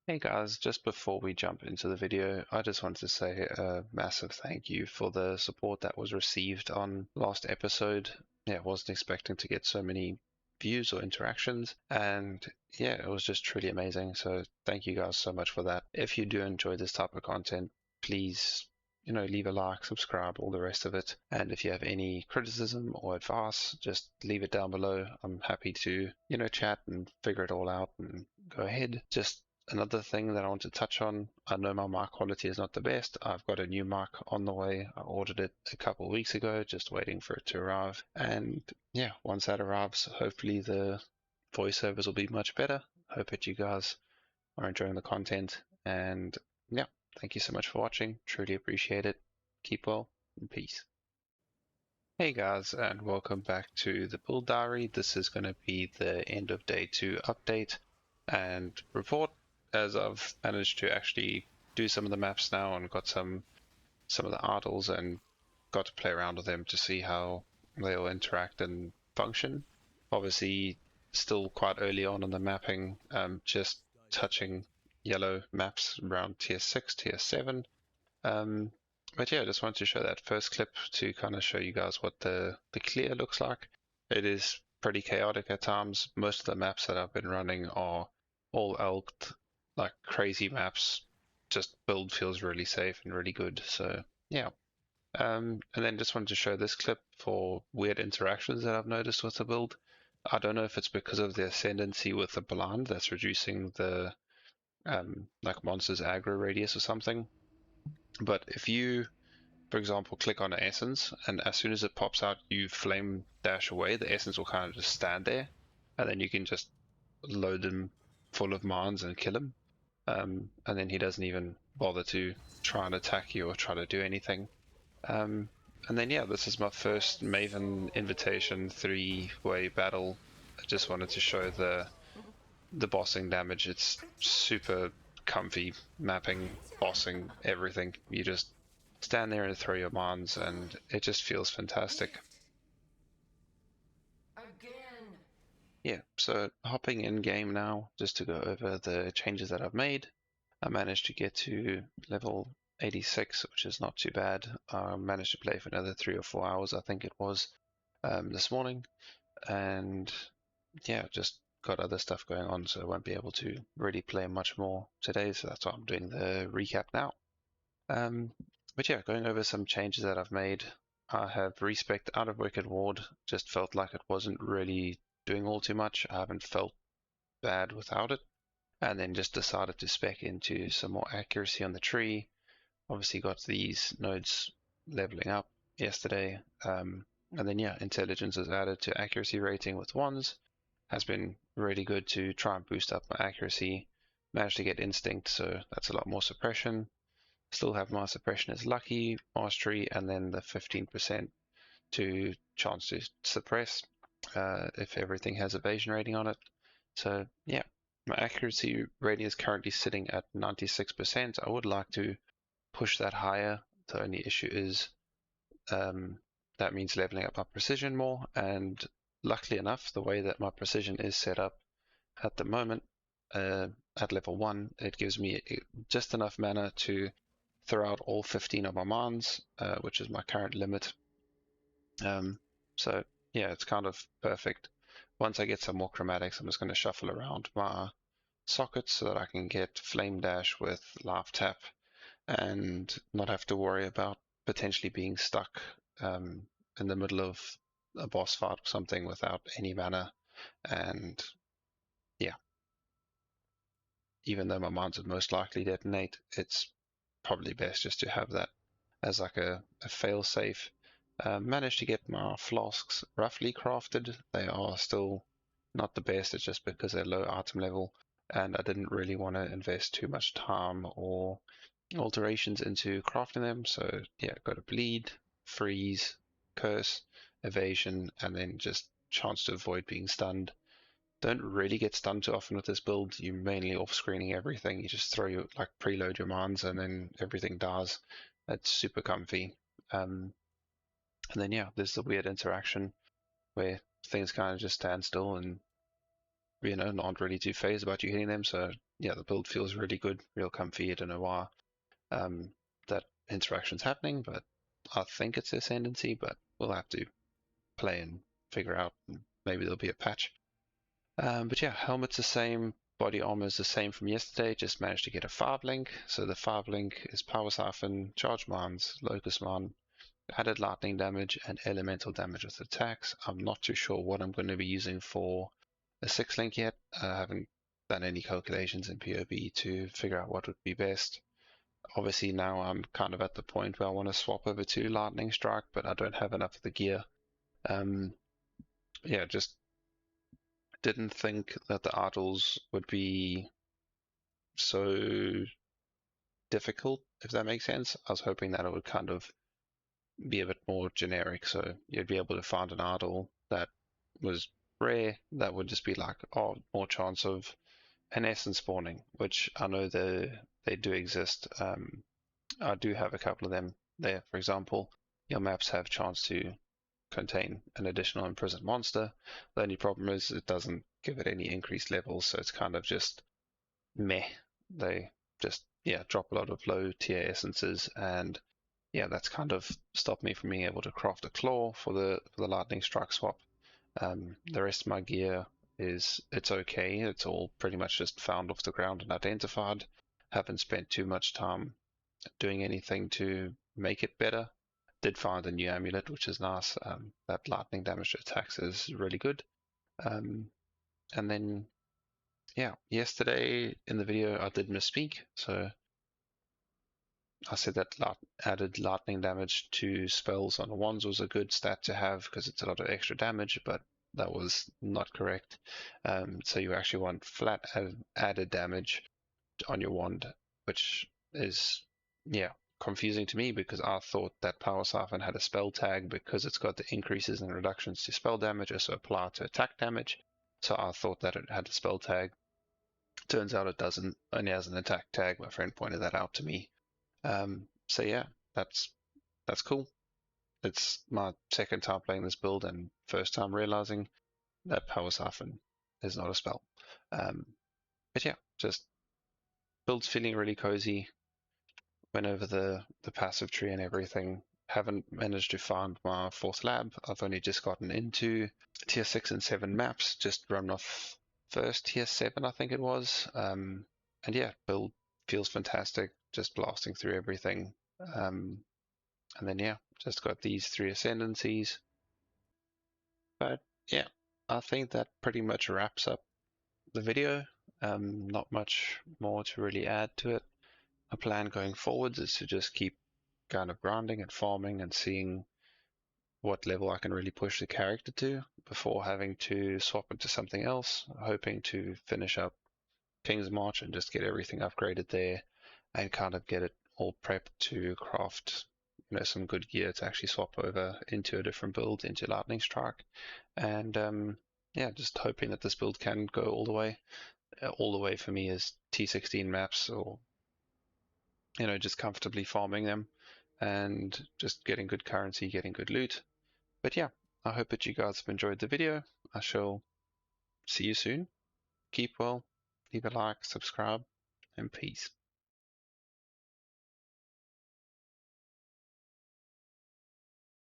Hey guys, just before we jump into the video, I just wanted to say a massive thank you for the support that was received on last episode. Yeah, I wasn't expecting to get so many views or interactions, and yeah, it was just truly amazing. So thank you guys so much for that. If you do enjoy this type of content, please, leave a like, subscribe, all the rest of it. And if you have any criticism or advice, just leave it down below. I'm happy to, chat and figure it all out and go ahead. Just another thing that I want to touch on, I know my mic quality is not the best. I've got a new mic on the way. I ordered it a couple of weeks ago, just waiting for it to arrive. And yeah, once that arrives, hopefully the voiceovers will be much better. Hope that you guys are enjoying the content. And yeah, thank you so much for watching. Truly appreciate it. Keep well and peace. Hey guys, and welcome back to the Build Diary. This is going to be the end of day 2 update and report, as I've managed to actually do some of the maps now and got some of the idols and got to play around with them to see how they all interact and function. Obviously, still quite early on in the mapping, just touching yellow maps around tier 6, tier 7. Um, but yeah, I just wanted to show that first clip to kind of show you guys what the clear looks like. It is pretty chaotic at times. Most of the maps that I've been running are all elked, like crazy maps. Just build feels really safe and really good. So yeah. And then just wanted to show this clip for weird interactions that I've noticed with the build. I don't know if it's because of the ascendancy with the blind that's reducing the like monsters aggro radius or something. But if you, for example, click on an essence, and as soon as it pops out, you flame dash away, the essence will kind of just stand there, and then you can just load him full of mines and kill him. And then he doesn't even bother to try and attack you or try to do anything. Um, and then, yeah, this is my first Maven invitation 3-way battle. I just wanted to show the bossing damage. It's super comfy mapping, bossing, everything. You just stand there and throw your mons, and it just feels fantastic. Yeah, so hopping in game now, just to go over the changes that I've made. I managed to get to level 86, which is not too bad. I managed to play for another 3 or 4 hours, I think it was, this morning. And yeah, just got other stuff going on, so I won't be able to really play much more today. So that's why I'm doing the recap now. Um, but yeah, going over some changes that I've made. I have respec'd out of Wicked Ward. Just felt like it wasn't really doing all too much. I haven't felt bad without it. And then just decided to spec into some more accuracy on the tree. Obviously got these nodes leveling up yesterday. And then yeah, intelligence is added to accuracy rating with wands. Has been really good to try and boost up my accuracy. Managed to get instinct, so that's a lot more suppression. Still have my suppression as lucky, mastery, and then the 15% to chance to suppress if everything has evasion rating on it. So yeah, my accuracy rating is currently sitting at 96%. I would like to push that higher. The only issue is that means leveling up my precision more, and luckily enough, the way that my precision is set up at the moment, at level 1, it gives me just enough mana to throw out all 15 of my mines, which is my current limit. So yeah, it's kind of perfect. Once I get some more chromatics, I'm just going to shuffle around my sockets so that I can get Flame Dash with Life Tap and not have to worry about potentially being stuck in the middle of a boss fight or something without any mana. And yeah, even though my mines would most likely detonate, it's probably best just to have that as like a fail safe. Managed to get my flasks roughly crafted. They are still not the best, it's just because they're low item level, and I didn't really want to invest too much time or alterations into crafting them. So yeah, got a bleed, freeze, curse, evasion, and then just chance to avoid being stunned. Don't really get stunned too often with this build. You're mainly off-screening everything. You just throw your preload your mines and then everything dies. It's super comfy. And then yeah, there's the weird interaction where things kind of just stand still and not really too phased about you hitting them. So yeah, the build feels really good, real comfy. I don't know why that interaction's happening, but I think it's Ascendancy, but we'll have to play and figure out. Maybe there'll be a patch. But yeah, helmet's the same, body armor is the same from yesterday, just managed to get a 5-link. So the 5-link is Power Siphon, Charge Mines, Locust Mine, added lightning damage, and elemental damage with attacks. I'm not too sure what I'm going to be using for a 6-link yet. I haven't done any calculations in PoB to figure out what would be best. Obviously now I'm kind of at the point where I want to swap over to Lightning Strike, but I don't have enough of the gear. Yeah, just didn't think that the idols would be so difficult, if that makes sense. I was hoping that it would kind of be a bit more generic, so you'd be able to find an idol that was rare that would just be like, oh, more chance of an essence spawning, which I know they do exist. I do have a couple of them there. For example, your maps have chance to contain an additional imprisoned monster. The only problem is it doesn't give it any increased levels, so it's kind of just meh. They just drop a lot of low tier essences, and yeah, that's kind of stopped me from being able to craft a claw for the lightning strike swap. The rest of my gear it's okay. It's all pretty much just found off the ground and identified. Haven't spent too much time doing anything to make it better. Did find a new amulet, which is nice. That lightning damage to attacks is really good. And then, yeah, yesterday in the video I did misspeak. So I said that added lightning damage to spells on the wands was a good stat to have because it's a lot of extra damage, but that was not correct. So you actually want flat added damage on your wand, which is, yeah, confusing to me because I thought that Power Siphon had a spell tag because it's got the increases and reductions to spell damage also apply to attack damage. So I thought that it had a spell tag. Turns out it doesn't, only has an attack tag. My friend pointed that out to me. So yeah, that's cool. It's my second time playing this build and first time realizing that Power Siphon is not a spell. But yeah, just build's feeling really cozy. Went over the passive tree and everything. Haven't managed to find my 4th lab. I've only just gotten into tier 6 and 7 maps, just run off first tier 7 I think it was. And yeah, build feels fantastic, just blasting through everything. And then yeah, just got these 3 ascendancies. But yeah, I think that pretty much wraps up the video. Not much more to really add to it. My plan going forwards is to just keep kind of grinding and farming and seeing what level I can really push the character to before having to swap into something else, hoping to finish up King's March and just get everything upgraded there and kind of get it all prepped to craft some good gear to actually swap over into a different build, into Lightning Strike. And yeah, just hoping that this build can go all the way. All the way for me is T16 maps, or just comfortably farming them and just getting good currency, getting good loot. But yeah, I hope that you guys have enjoyed the video. I shall see you soon. Keep well, leave a like, subscribe, and peace.